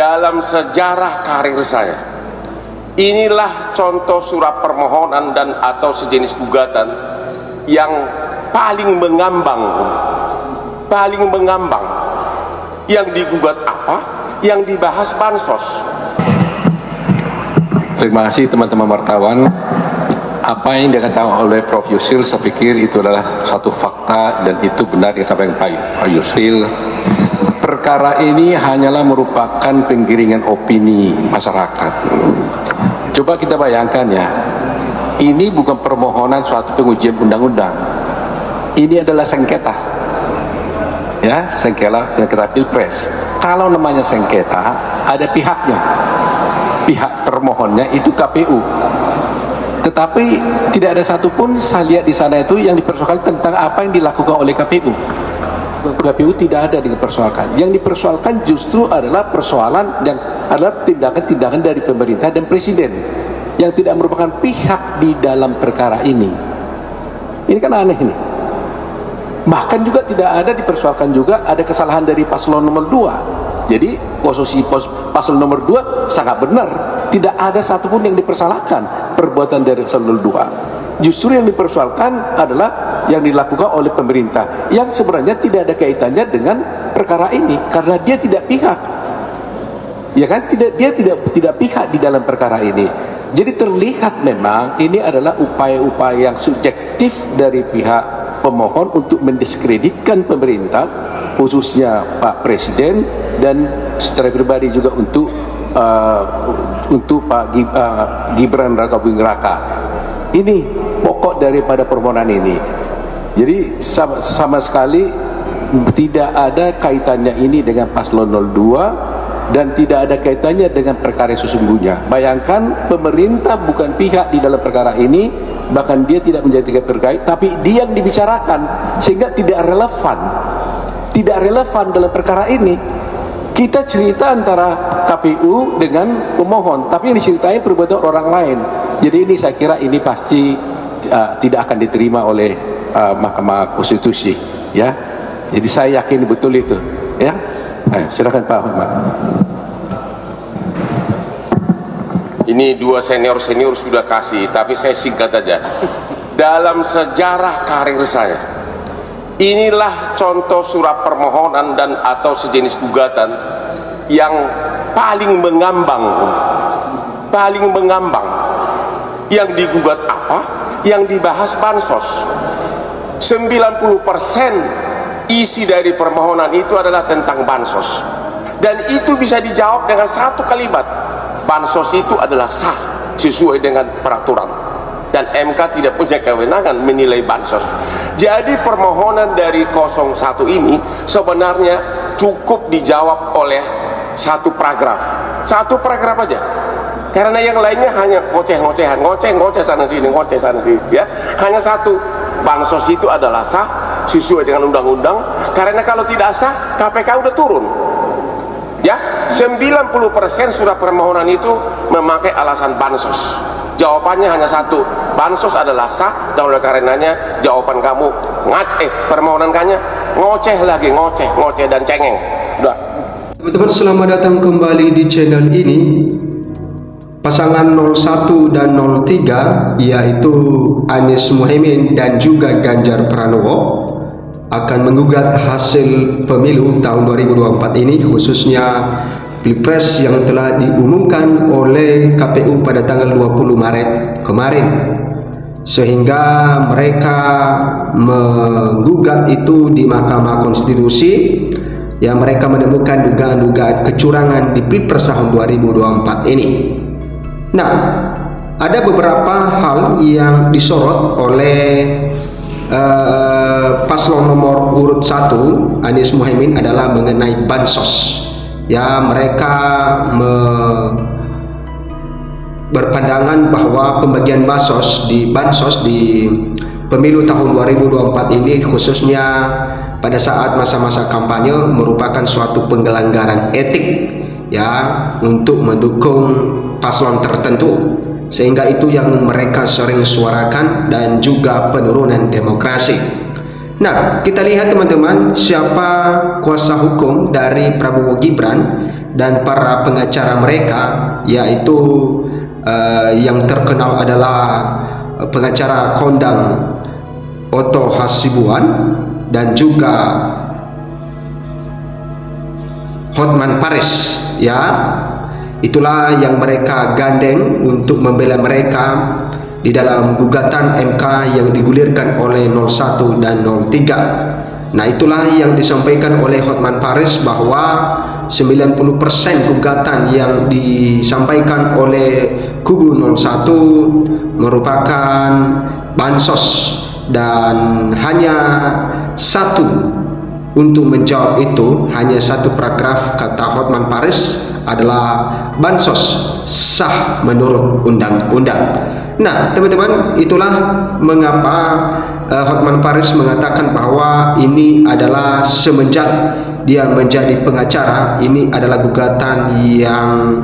dalam sejarah karir saya, inilah contoh surat permohonan dan atau sejenis gugatan yang paling mengambang. Yang digugat apa? Yang dibahas bansos. Terima kasih teman-teman wartawan. Apa yang dikatakan oleh Prof. Yusril, saya pikir itu adalah satu fakta dan itu benar yang disampaikan Pak Yusril. Perkara ini hanyalah merupakan penggiringan opini masyarakat. Coba kita bayangkan ya, ini bukan permohonan suatu pengujian undang-undang. Ini adalah sengketa, ya, sengketa pilpres. Kalau namanya sengketa, ada pihaknya. Pihak termohonnya itu KPU. Tetapi tidak ada satupun saya lihat di sana itu yang dipersoalkan tentang apa yang dilakukan oleh KPU. KPU tidak ada dipersoalkan. Yang dipersoalkan justru adalah persoalan yang adalah tindakan-tindakan dari pemerintah dan presiden yang tidak merupakan pihak di dalam perkara ini. Ini kan aneh ini. Bahkan juga tidak ada dipersoalkan juga ada kesalahan dari paslon nomor 2. Jadi posisi paslon nomor 2 sangat benar. Tidak ada satupun yang dipersalahkan perbuatan dari paslon nomor 2. Justru yang dipersoalkan adalah yang dilakukan oleh pemerintah yang sebenarnya tidak ada kaitannya dengan perkara ini karena dia tidak pihak. Ya kan? Dia tidak pihak di dalam perkara ini. Jadi terlihat memang ini adalah upaya-upaya yang subjektif dari pihak pemohon untuk mendiskreditkan pemerintah, khususnya Pak Presiden, dan secara pribadi juga untuk Pak Gibran Rakabuming Raka. Ini pokok daripada permohonan ini. Jadi sama sekali tidak ada kaitannya ini dengan paslon 02 dan tidak ada kaitannya dengan perkara sesungguhnya. Bayangkan pemerintah bukan pihak di dalam perkara ini, bahkan dia tidak menjadi terkait, tapi dia yang dibicarakan sehingga tidak relevan dalam perkara ini. Kita cerita antara KPU dengan pemohon, tapi yang diceritain perbuatan orang lain. Jadi ini saya kira ini pasti tidak akan diterima oleh Mahkamah Konstitusi, ya. Jadi saya yakin betul itu, ya. Silakan Pak Ahmad. Ini dua senior sudah kasih, tapi saya singkat aja. Dalam sejarah karir saya, inilah contoh surat permohonan dan atau sejenis gugatan yang paling mengambang. Yang digugat apa? Yang dibahas bansos. 90% isi dari permohonan itu adalah tentang bansos. Dan itu bisa dijawab dengan satu kalimat. Bansos itu adalah sah sesuai dengan peraturan. Dan MK tidak punya kewenangan menilai bansos. Jadi permohonan dari 01 ini sebenarnya cukup dijawab oleh satu paragraf aja. Karena yang lainnya hanya ngoceh-ngocehan, ngoceh sana sini, ya. Hanya satu, bansos itu adalah sah sesuai dengan undang-undang. Karena kalau tidak sah, KPK udah turun. Ya, 90% surat permohonan itu memakai alasan bansos. Jawabannya hanya satu, bansos adalah sah, dan oleh karenanya jawaban kamu permohonan kanya ngoceh dan cengeng. Udah. Teman-teman, selamat datang kembali di channel ini. Pasangan 01 dan 03 yaitu Anies Mohaimin dan juga Ganjar Pranowo akan menggugat hasil pemilu tahun 2024 ini, khususnya Pilpres yang telah diumumkan oleh KPU pada tanggal 20 Maret kemarin, sehingga mereka menggugat itu di Mahkamah Konstitusi yang mereka menemukan dugaan-dugaan kecurangan di Pilpres tahun 2024 ini. Nah, ada beberapa hal yang disorot oleh paslon nomor urut 1 Anies Mohaimin adalah mengenai bansos. Ya, mereka berpandangan bahwa pembagian bansos di pemilu tahun 2024 ini, khususnya pada saat masa-masa kampanye, merupakan suatu pelanggaran etik, ya, untuk mendukung paslon tertentu, sehingga itu yang mereka sering suarakan, dan juga penurunan demokrasi. Nah, kita lihat teman-teman siapa kuasa hukum dari Prabowo Gibran dan para pengacara mereka, yaitu yang terkenal adalah pengacara kondang Otto Hasibuan dan juga Hotman Paris, ya. Itulah yang mereka gandeng untuk membela mereka di dalam gugatan MK yang digulirkan oleh 01 dan 03. Nah, itulah yang disampaikan oleh Hotman Paris bahwa 90% gugatan yang disampaikan oleh kubu 01 merupakan bansos, dan hanya satu untuk menjawab itu, hanya satu paragraf kata Hotman Paris adalah bansos sah menurut undang-undang. Nah, teman-teman, itulah mengapa Hotman Paris mengatakan bahwa ini adalah semenjak dia menjadi pengacara, ini adalah gugatan yang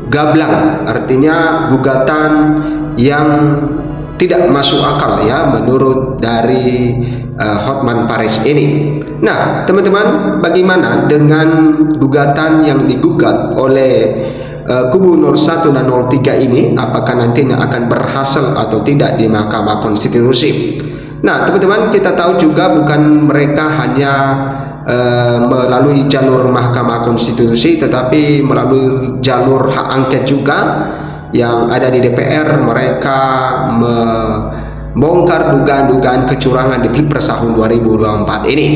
gablang, artinya gugatan yang tidak masuk akal, ya, menurut dari Hotman Paris ini. Nah, teman-teman, bagaimana dengan gugatan yang digugat oleh kubu 01 dan 03 ini? Apakah nantinya akan berhasil atau tidak di Mahkamah Konstitusi? Nah, teman-teman, kita tahu juga bukan mereka hanya melalui jalur Mahkamah Konstitusi, tetapi melalui jalur hak angket juga yang ada di DPR. Mereka membongkar dugaan-dugaan kecurangan di Pilpres tahun 2024 ini.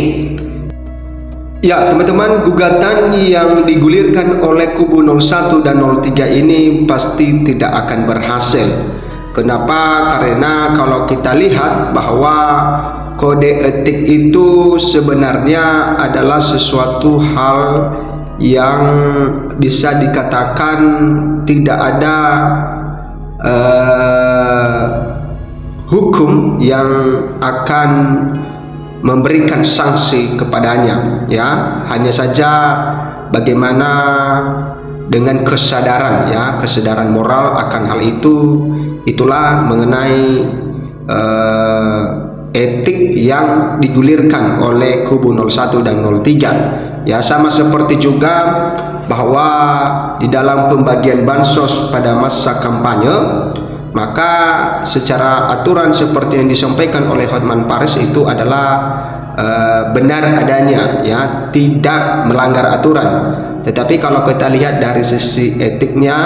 Ya, teman-teman, gugatan yang digulirkan oleh kubu 01 dan 03 ini pasti tidak akan berhasil. Kenapa? Karena kalau kita lihat bahwa kode etik itu sebenarnya adalah sesuatu hal yang bisa dikatakan tidak ada hukum yang akan memberikan sanksi kepadanya, ya. Hanya saja bagaimana dengan kesadaran, ya, kesadaran moral akan hal itu. Itulah mengenai etik yang digulirkan oleh kubu 01 dan 03. Ya, sama seperti juga bahwa di dalam pembagian bansos pada masa kampanye, maka secara aturan seperti yang disampaikan oleh Hotman Paris itu adalah benar adanya, ya, tidak melanggar aturan. Tetapi kalau kita lihat dari sisi etiknya,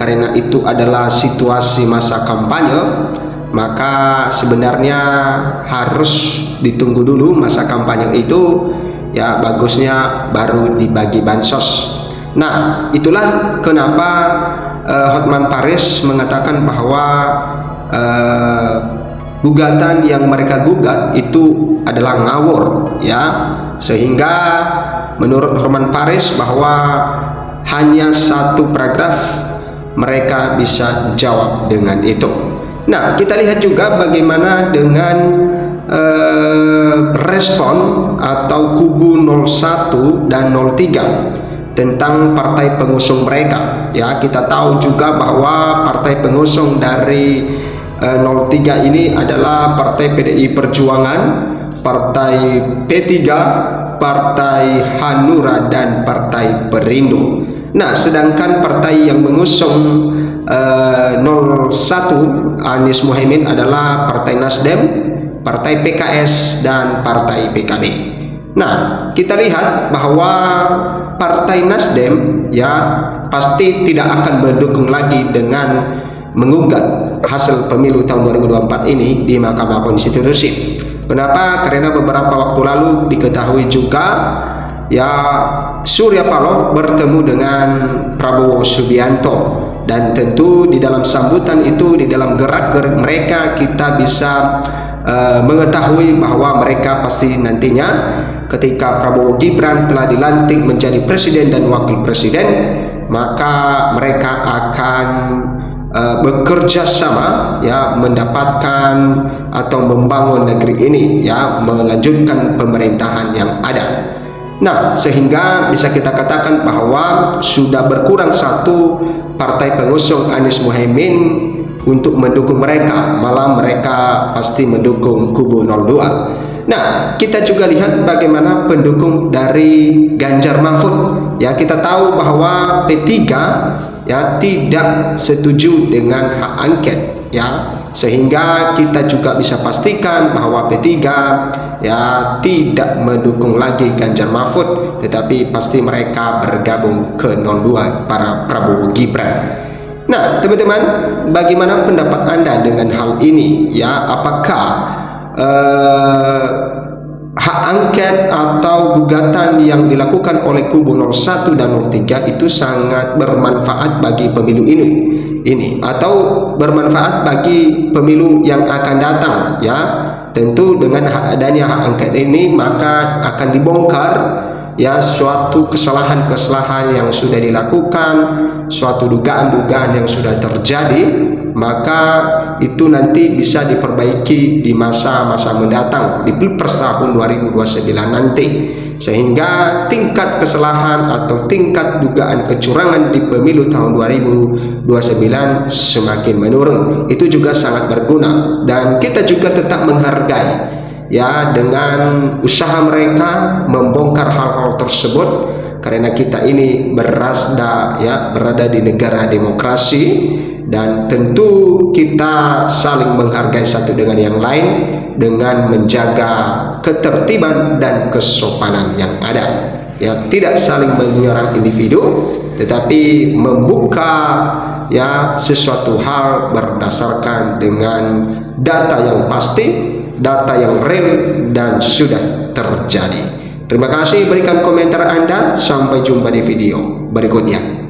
karena itu adalah situasi masa kampanye, maka sebenarnya harus ditunggu dulu masa kampanye itu, ya, bagusnya baru dibagi bansos. Nah, itulah kenapa Hotman Paris mengatakan bahwa gugatan yang mereka gugat itu adalah ngawur, ya, sehingga menurut Hotman Paris bahwa hanya satu paragraf mereka bisa jawab dengan itu. Nah, kita lihat juga bagaimana dengan respon atau kubu 01 dan 03 tentang partai pengusung mereka. Ya, kita tahu juga bahwa partai pengusung dari 03 ini adalah Partai PDI Perjuangan, Partai P3, Partai Hanura, dan Partai Perindo. Nah, sedangkan partai yang mengusung 01 Anies Mohaimin adalah Partai Nasdem, Partai PKS, dan Partai PKB. Nah, kita lihat bahwa Partai Nasdem, ya, pasti tidak akan mendukung lagi dengan menggugat hasil pemilu tahun 2024 ini di Mahkamah Konstitusi. Kenapa? Karena beberapa waktu lalu diketahui juga, ya, Surya Paloh bertemu dengan Prabowo Subianto, dan tentu di dalam sambutan itu, di dalam gerak-gerik mereka, kita bisa mengetahui bahwa mereka pasti nantinya ketika Prabowo Gibran telah dilantik menjadi presiden dan wakil presiden, maka mereka akan bekerja sama, ya, mendapatkan atau membangun negeri ini, ya, melanjutkan pemerintahan yang ada. Nah, sehingga bisa kita katakan bahwa sudah berkurang satu partai pengusung Anies Mohaimin untuk mendukung mereka, malah mereka pasti mendukung kubu 02. Nah, kita juga lihat bagaimana pendukung dari Ganjar Mahfud. Ya, kita tahu bahwa P3 ya tidak setuju dengan hak angket, ya, sehingga kita juga bisa pastikan bahwa P3 ya tidak mendukung lagi Ganjar Mahfud, tetapi pasti mereka bergabung ke 02 para Prabowo Gibran. Nah, teman-teman, bagaimana pendapat Anda dengan hal ini? Ya, apakah hak angket atau gugatan yang dilakukan oleh kubu 01 dan 03 itu sangat bermanfaat bagi pemilu ini atau bermanfaat bagi pemilu yang akan datang? Ya, tentu dengan adanya hak angket ini maka akan dibongkar ya suatu kesalahan-kesalahan yang sudah dilakukan, suatu dugaan-dugaan yang sudah terjadi, maka itu nanti bisa diperbaiki di masa-masa mendatang di Pilpres tahun 2029 nanti, sehingga tingkat kesalahan atau tingkat dugaan kecurangan di pemilu tahun 2029 semakin menurun. Itu juga sangat berguna, dan kita juga tetap menghargai ya dengan usaha mereka membongkar hal-hal tersebut, karena kita ini berada di negara demokrasi, dan tentu kita saling menghargai satu dengan yang lain dengan menjaga ketertiban dan kesopanan yang ada, ya, tidak saling menyerang individu, tetapi membuka ya sesuatu hal berdasarkan dengan data yang pasti, data yang real dan sudah terjadi. Terima kasih, berikan komentar Anda. Sampai jumpa di video berikutnya.